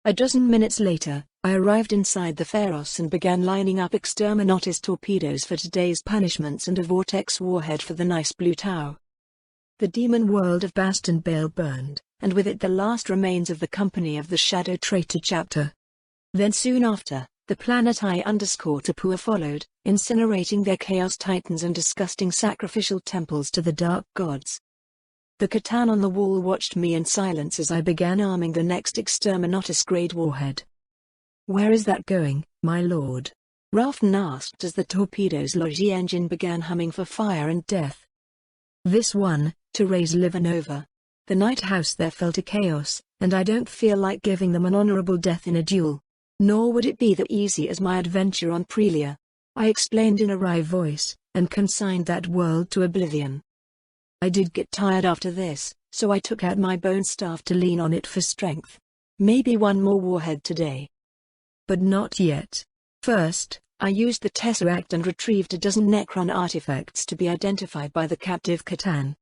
A dozen minutes later, I arrived inside the Pharos and began lining up Exterminatus torpedoes for today's punishments and a vortex warhead for the nice blue Tau. The demon world of Baston Bale burned, and with it the last remains of the company of the Shadow Traitor chapter. Then soon after, the planet I_Tapua followed, incinerating their Chaos Titans and disgusting sacrificial temples to the dark gods. The Catan on the wall watched me in silence as I began arming the next Exterminatus-grade warhead. Where is that going, my lord? Ralph asked as the torpedo's Logi engine began humming for fire and death. This one, to raise Livanova. The Night House there fell to chaos, and I don't feel like giving them an honorable death in a duel. Nor would it be that easy as my adventure on Prelia. I explained in a wry voice, and consigned that world to oblivion. I did get tired after this, so I took out my bone staff to lean on it for strength. Maybe one more warhead today. But not yet. First, I used the Tesseract and retrieved a dozen Necron artifacts to be identified by the captive Catan.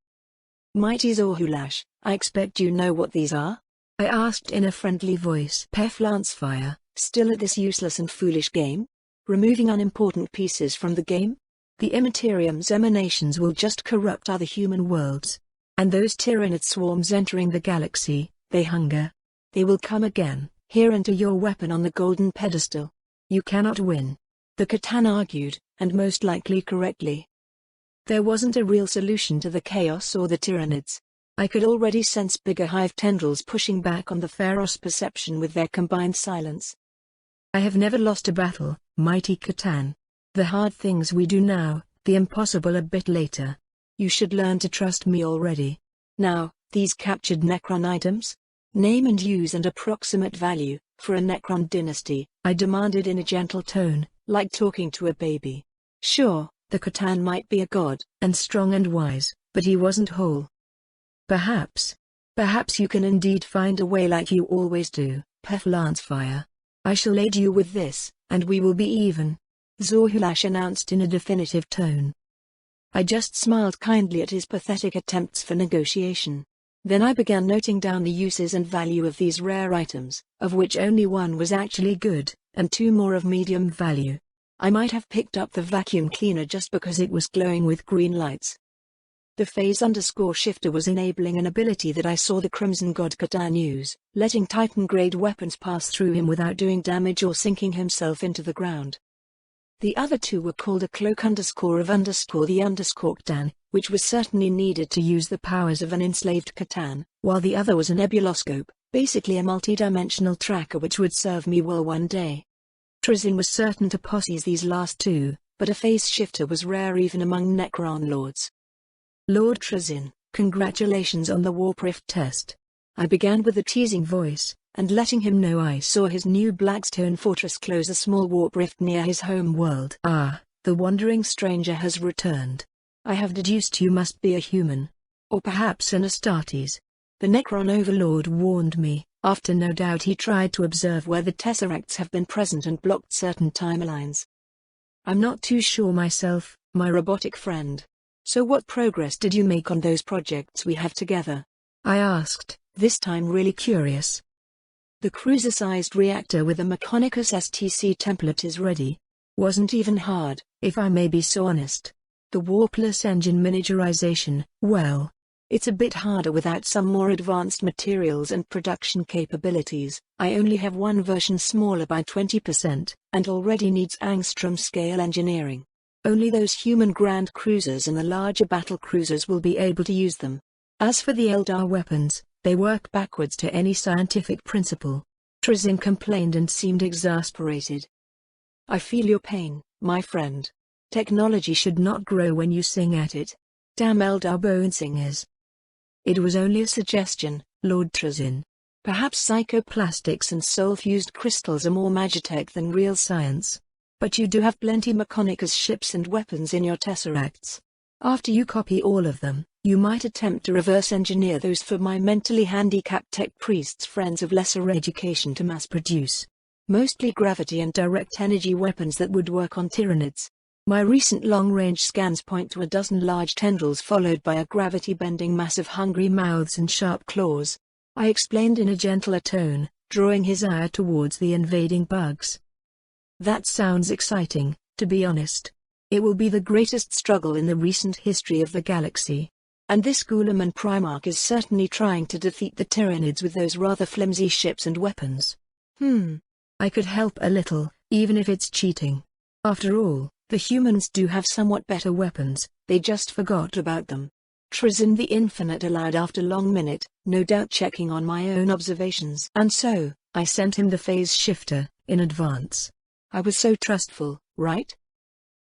Mighty Zorhulash, I expect you know what these are? I asked in a friendly voice. Pef Lancefire, still at this useless and foolish game? Removing unimportant pieces from the game? The Immaterium's emanations will just corrupt other human worlds. And those Tyranid swarms entering the galaxy, they hunger. They will come again, here into your weapon on the golden pedestal. You cannot win. The Catan argued, and most likely correctly. There wasn't a real solution to the chaos or the Tyranids. I could already sense bigger hive tendrils pushing back on the Pharos perception with their combined silence. I have never lost a battle, mighty Catan. The hard things we do now, the impossible a bit later. You should learn to trust me already. Now, these captured Necron items? Name and use and approximate value, for a Necron dynasty, I demanded in a gentle tone, like talking to a baby. Sure, the Catan might be a god, and strong and wise, but he wasn't whole. Perhaps you can indeed find a way like you always do, Pef Lancefire. I shall aid you with this, and we will be even. Zorhulash announced in a definitive tone. I just smiled kindly at his pathetic attempts for negotiation. Then I began noting down the uses and value of these rare items, of which only one was actually good, and 2 more of medium value. I might have picked up the vacuum cleaner just because it was glowing with green lights. The phase_shifter was enabling an ability that I saw the Crimson God Catan use, letting Titan-grade weapons pass through him without doing damage or sinking himself into the ground. The other two were called a cloak_of_the_Catan, which was certainly needed to use the powers of an enslaved Catan, while the other was a nebuloscope, basically a multi-dimensional tracker which would serve me well one day. Trizin was certain to possess these last two, but a phase shifter was rare even among Necron lords. Lord Trizin, congratulations on the warp rift test. I began with a teasing voice, and letting him know I saw his new Blackstone fortress close a small warp rift near his home world. Ah, the wandering stranger has returned. I have deduced you must be a human. Or perhaps an Astartes. The Necron Overlord warned me, after no doubt he tried to observe where the Tesseracts have been present and blocked certain timelines. I'm not too sure myself, my robotic friend. So what progress did you make on those projects we have together? I asked, this time really curious. The cruiser-sized reactor with a Mechanicus STC template is ready. Wasn't even hard, if I may be so honest. The warpless engine miniaturization, well, it's a bit harder without some more advanced materials and production capabilities. I only have one version smaller by 20%, and already needs angstrom-scale engineering. Only those human Grand Cruisers and the larger battle cruisers will be able to use them. As for the Eldar weapons, they work backwards to any scientific principle. Trizin complained and seemed exasperated. I feel your pain, my friend. Technology should not grow when you sing at it. Damn Eldar bone singers. It was only a suggestion, Lord Trizin. Perhaps psychoplastics and soul-fused crystals are more magitech than real science. But you do have plenty Mechanicus ships and weapons in your Tesseracts. After you copy all of them, you might attempt to reverse engineer those for my mentally handicapped tech priests friends of lesser education to mass produce. Mostly gravity and direct energy weapons that would work on Tyranids. My recent long-range scans point to a dozen large tendrils followed by a gravity-bending mass of hungry mouths and sharp claws. I explained in a gentler tone, drawing his ire towards the invading bugs. That sounds exciting, to be honest. It will be the greatest struggle in the recent history of the galaxy. And this Guilliman Primarch is certainly trying to defeat the Tyranids with those rather flimsy ships and weapons. I could help a little, even if it's cheating. After all, the humans do have somewhat better weapons, they just forgot about them. Trizin the Infinite allowed after long minute, no doubt checking on my own observations. And so, I sent him the phase shifter, in advance. I was so trustful, right?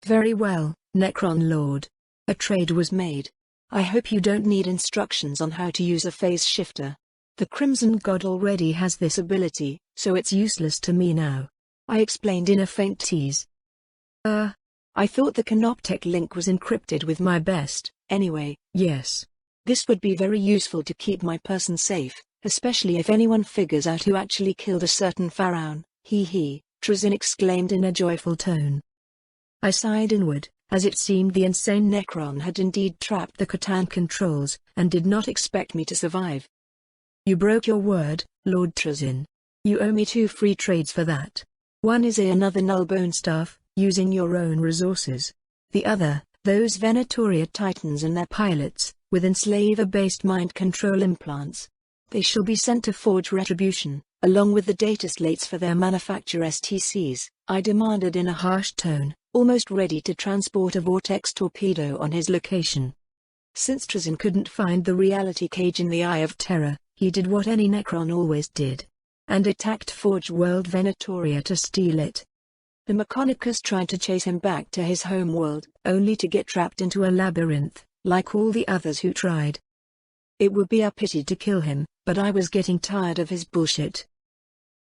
Very well, Necron Lord. A trade was made. I hope you don't need instructions on how to use a phase shifter. The Crimson God already has this ability, so it's useless to me now. I explained in a faint tease. I thought the Canoptech link was encrypted with my best, anyway. Yes. This would be very useful to keep my person safe, especially if anyone figures out who actually killed a certain pharaoh. Trizin exclaimed in a joyful tone. I sighed inward, as it seemed the insane Necron had indeed trapped the Catan controls, and did not expect me to survive. You broke your word, Lord Trizin. You owe me 2 free trades for that. One is another null-bone staff, using your own resources. The other, those Venatoria Titans and their pilots, with enslaver-based mind control implants. They shall be sent to Forge Retribution, along with the data slates for their manufacture STCs, I demanded in a harsh tone, almost ready to transport a vortex torpedo on his location. Since Trizin couldn't find the reality cage in the Eye of Terror, he did what any Necron always did. And attacked Forge World Venatoria to steal it. The Mechanicus tried to chase him back to his home world, only to get trapped into a labyrinth, like all the others who tried. It would be a pity to kill him, but I was getting tired of his bullshit.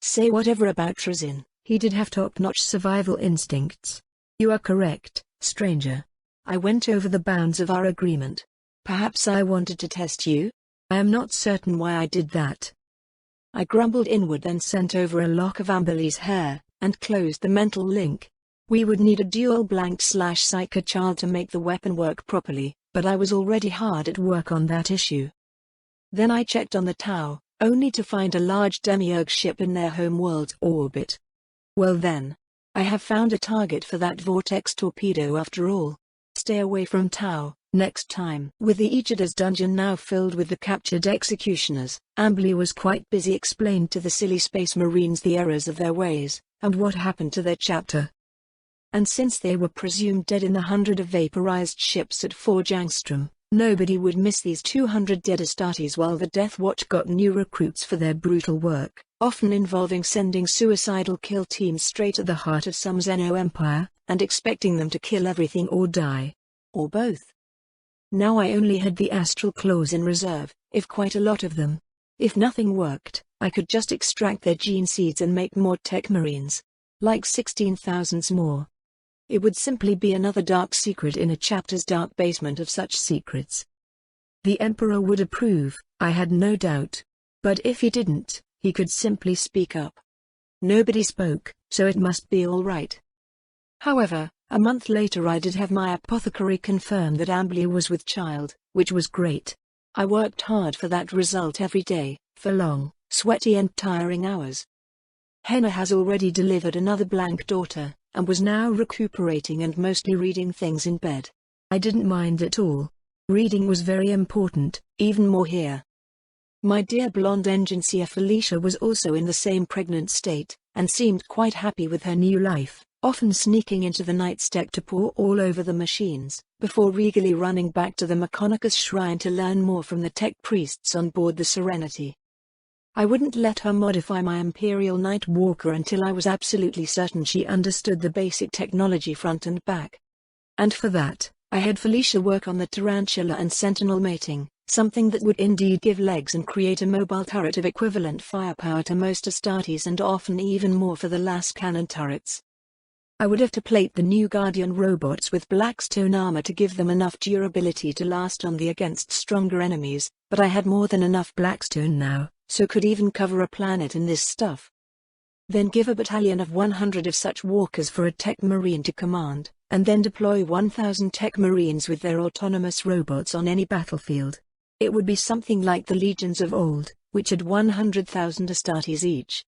Say whatever about Trizin, he did have top-notch survival instincts. You are correct, stranger. I went over the bounds of our agreement. Perhaps I wanted to test you? I am not certain why I did that. I grumbled inward, then sent over a lock of Amberly's hair, and closed the mental link. We would need a dual blank/psycho child to make the weapon work properly, but I was already hard at work on that issue. Then I checked on the Tau, only to find a large demiurge ship in their home world's orbit. Well then. I have found a target for that vortex torpedo after all. Stay away from Tau, Next time. With the Eachida's dungeon now filled with the captured executioners, Ambly was quite busy explained to the silly space marines the errors of their ways, and what happened to their chapter. And since they were presumed dead in the 100 of vaporized ships at Forge Angstrom, nobody would miss these 200 dead Astartes while the Death Watch got new recruits for their brutal work, often involving sending suicidal kill teams straight at the heart of some Xeno empire, and expecting them to kill everything or die. Or both. Now I only had the astral claws in reserve, if quite a lot of them. If nothing worked, I could just extract their gene seeds and make more tech marines. Like 16,000 more. It would simply be another dark secret in a chapter's dark basement of such secrets. The Emperor would approve, I had no doubt. But if he didn't, he could simply speak up. Nobody spoke, so it must be all right. However, a month later I did have my apothecary confirm that Ambly was with child, which was great. I worked hard for that result every day, for long, sweaty and tiring hours. Henna has already delivered another blank daughter, and was now recuperating and mostly reading things in bed. I didn't mind at all. Reading was very important, even more here. My dear blonde engineer Felicia was also in the same pregnant state, and seemed quite happy with her new life, often sneaking into the nightstick to pore all over the machines, before regally running back to the Mechonicus shrine to learn more from the tech priests on board the Serenity. I wouldn't let her modify my Imperial Night Walker until I was absolutely certain she understood the basic technology front and back. And for that, I had Felicia work on the tarantula and sentinel mating, something that would indeed give legs and create a mobile turret of equivalent firepower to most Astartes and often even more for the last cannon turrets. I would have to plate the new Guardian robots with Blackstone armor to give them enough durability to last on the against stronger enemies, but I had more than enough Blackstone now, so could even cover a planet in this stuff. Then give a battalion of 100 of such walkers for a tech marine to command, and then deploy 1,000 tech marines with their autonomous robots on any battlefield. It would be something like the legions of old, which had 100,000 Astartes each.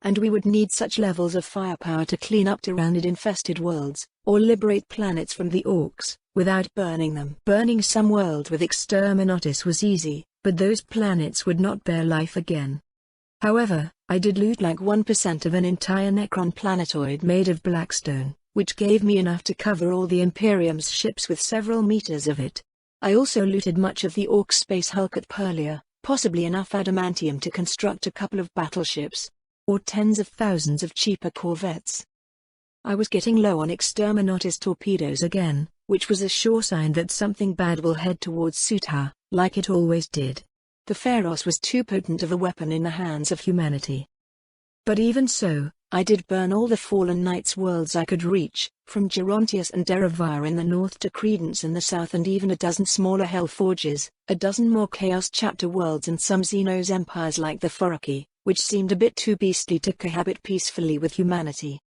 And we would need such levels of firepower to clean up Tyrannid-infested worlds, or liberate planets from the orcs, without burning them. Burning some world with Exterminatus was easy, but those planets would not bear life again. However, I did loot like 1% of an entire Necron planetoid made of Blackstone, which gave me enough to cover all the Imperium's ships with several meters of it. I also looted much of the Orc space hulk at Perlia, possibly enough adamantium to construct a couple of battleships, or tens of thousands of cheaper corvettes. I was getting low on Exterminatus torpedoes again, which was a sure sign that something bad will head towards Sutha, like it always did. The Pharos was too potent of a weapon in the hands of humanity. But even so, I did burn all the Fallen Knights worlds I could reach, from Gerontius and Derivire in the north to Credence in the south, and even a dozen smaller Hellforges, a dozen more Chaos Chapter worlds, and some Xenos empires like the Forky, which seemed a bit too beastly to cohabit peacefully with humanity.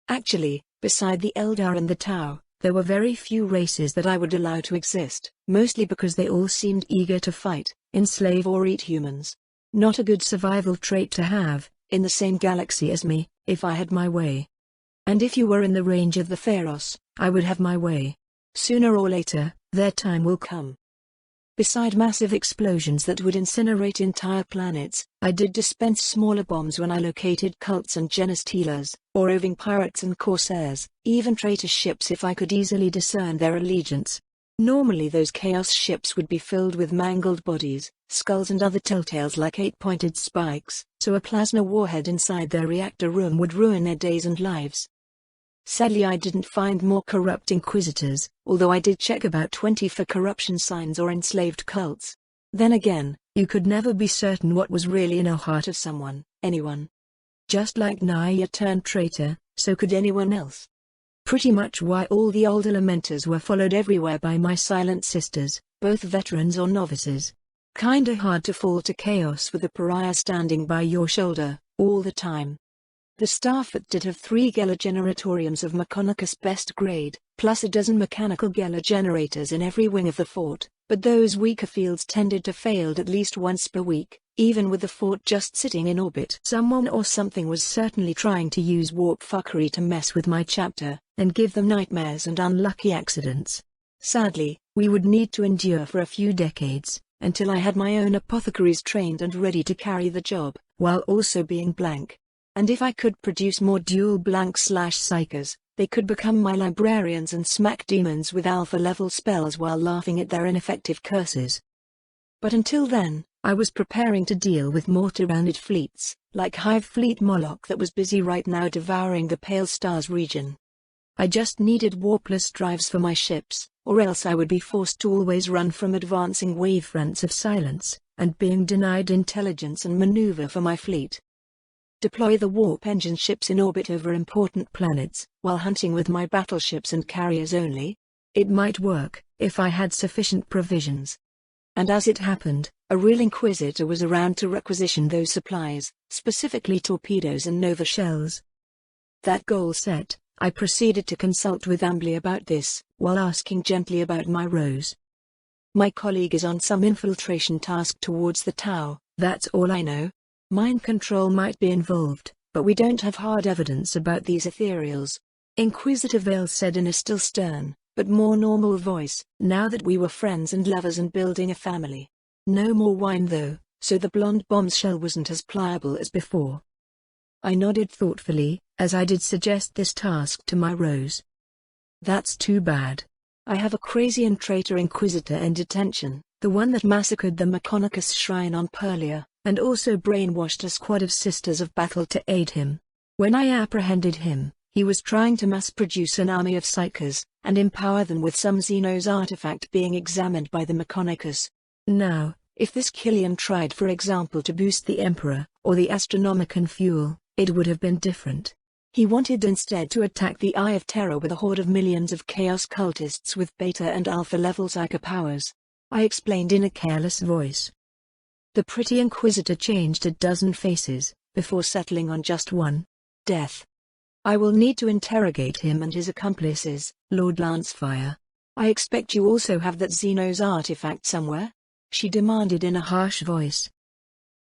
Actually, beside the Eldar and the Tau, there were very few races that I would allow to exist, mostly because they all seemed eager to fight, enslave or eat humans. Not a good survival trait to have, in the same galaxy as me, if I had my way. And if you were in the range of the Pharos, I would have my way. Sooner or later, their time will come. Beside massive explosions that would incinerate entire planets, I did dispense smaller bombs when I located cults and genestealers, or roving pirates and corsairs, even traitor ships if I could easily discern their allegiance. Normally those chaos ships would be filled with mangled bodies, skulls and other telltales like 8-pointed spikes, so a plasma warhead inside their reactor room would ruin their days and lives. Sadly I didn't find more corrupt inquisitors, although I did check about 20 for corruption signs or enslaved cults. Then again, you could never be certain what was really in the heart of someone, anyone. Just like Naya turned traitor, so could anyone else. Pretty much why all the old Elementors were followed everywhere by my silent sisters, both veterans or novices. Kinda hard to fall to chaos with a pariah standing by your shoulder, all the time. The Starfoot did have 3 Gela generatoriums of Mechonicus best grade, plus a dozen mechanical Gela generators in every wing of the fort, but those weaker fields tended to fail at least once per week, even with the fort just sitting in orbit. Someone or something was certainly trying to use warp fuckery to mess with my chapter, and give them nightmares and unlucky accidents. Sadly, We would need to endure for a few decades, until I had my own apothecaries trained and ready to carry the job, while also being blank. And if I could produce more dual blank/psychers, they could become my librarians and smack demons with alpha-level spells while laughing at their ineffective curses. But until then, I was preparing to deal with more tyrannid fleets, like Hive Fleet Moloch that was busy right now devouring the Pale Stars region. I just needed warpless drives for my ships, or else I would be forced to always run from advancing wavefronts of silence, and being denied intelligence and maneuver for my fleet. Deploy the warp engine ships in orbit over important planets, while hunting with my battleships and carriers only? It might work, if I had sufficient provisions. And as it happened, a real Inquisitor was around to requisition those supplies, specifically torpedoes and Nova shells. That goal set, I proceeded to consult with Ambly about this, while asking gently about my Rose. My colleague is on some infiltration task towards the Tau, that's all I know. Mind control might be involved, but we don't have hard evidence about these ethereals. Inquisitor Vale said in a still stern, but more normal voice, now that we were friends and lovers and building a family. No more wine though, so the blonde bombshell wasn't as pliable as before. I nodded thoughtfully, as I did suggest this task to my Rose. That's too bad. I have a crazy and traitor Inquisitor in detention, the one that massacred the Mechonicus shrine on Perlia, and also brainwashed a squad of Sisters of Battle to aid him. When I apprehended him, he was trying to mass-produce an army of Psychers, and empower them with some Xenos artifact being examined by the Mechonicus. Now, if this Killian tried for example to boost the Emperor, or the Astronomicon fuel, it would have been different. He wanted instead to attack the Eye of Terror with a horde of millions of Chaos cultists with beta and alpha level Psyker powers. I explained in a careless voice. The pretty Inquisitor changed a dozen faces, before settling on just one. Death. I will need to interrogate him and his accomplices, Lord Lancefire. I expect you also have that Xenos artifact somewhere? She demanded in a harsh voice.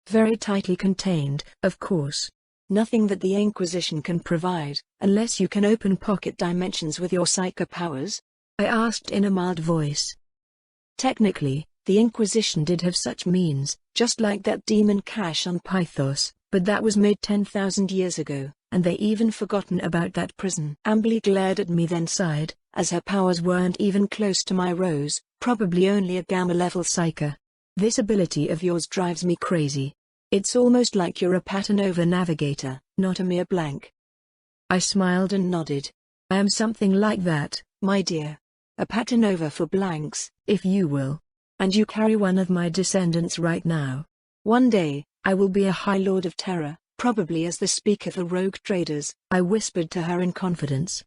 Very tightly contained, of course. Nothing that the Inquisition can provide, unless you can open pocket dimensions with your Psyker powers? I asked in a mild voice. Technically, the Inquisition did have such means, just like that demon cache on Pythos, but that was made 10,000 years ago, and they even forgotten about that prison. Ambly glared at me then sighed, as her powers weren't even close to my Rose, probably only a Gamma-level Psyker. This ability of yours drives me crazy. It's almost like you're a Paternova navigator, not a mere blank. I smiled and nodded. I am something like that, my dear. A Paternova for blanks, if you will. And you carry one of my descendants right now. One day, I will be a High Lord of Terror, probably as the Speaker for Rogue Traders, I whispered to her in confidence.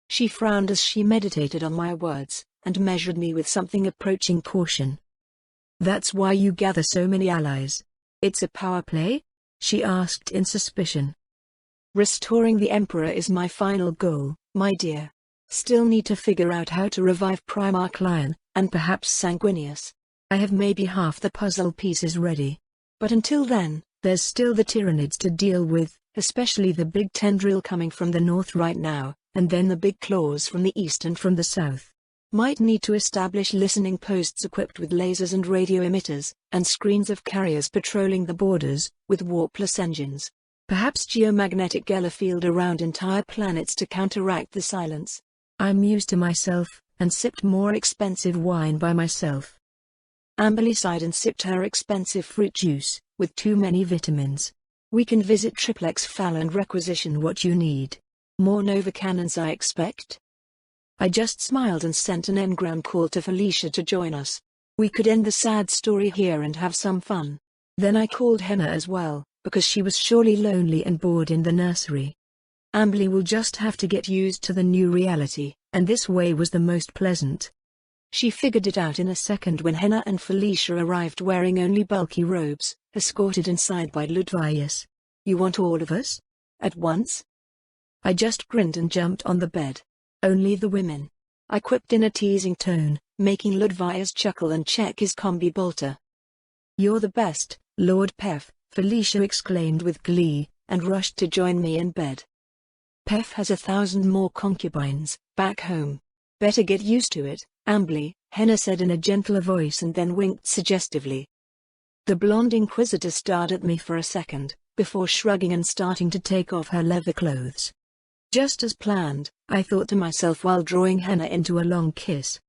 She frowned as she meditated on my words, and measured me with something approaching caution. That's why you gather so many allies. It's a power play? She asked in suspicion. Restoring the Emperor is my final goal, my dear. Still need to figure out how to revive Primarch Lion, and perhaps Sanguinius. I have maybe half the puzzle pieces ready. But until then, there's still the Tyrannids to deal with, especially the big tendril coming from the north right now, and then the big claws from the east and from the south. Might need to establish listening posts equipped with lasers and radio emitters, and screens of carriers patrolling the borders, with warpless engines. Perhaps geomagnetic Gellerfield around entire planets to counteract the silence. I mused to myself, and sipped more expensive wine by myself. Amberly sighed and sipped her expensive fruit juice, with too many vitamins. We can visit Triplex Fal and requisition what you need. More Nova cannons I expect? I just smiled and sent an engram call to Felicia to join us. We could end the sad story here and have some fun. Then I called Henna as well, because she was surely lonely and bored in the nursery. Ambly will just have to get used to the new reality, and this way was the most pleasant. She figured it out in a second when Henna and Felicia arrived wearing only bulky robes, escorted inside by Ludvius. You want all of us? At once? I just grinned and jumped on the bed. Only the women. I quipped in a teasing tone, making Ludvius chuckle and check his combi bolter. You're the best, Lord Pef, Felicia exclaimed with glee, and rushed to join me in bed. Pef has 1,000 more concubines, back home. Better get used to it, Ambly, Henna said in a gentler voice and then winked suggestively. The blonde inquisitor stared at me for a second, before shrugging and starting to take off her leather clothes. Just as planned, I thought to myself while drawing Henna into a long kiss.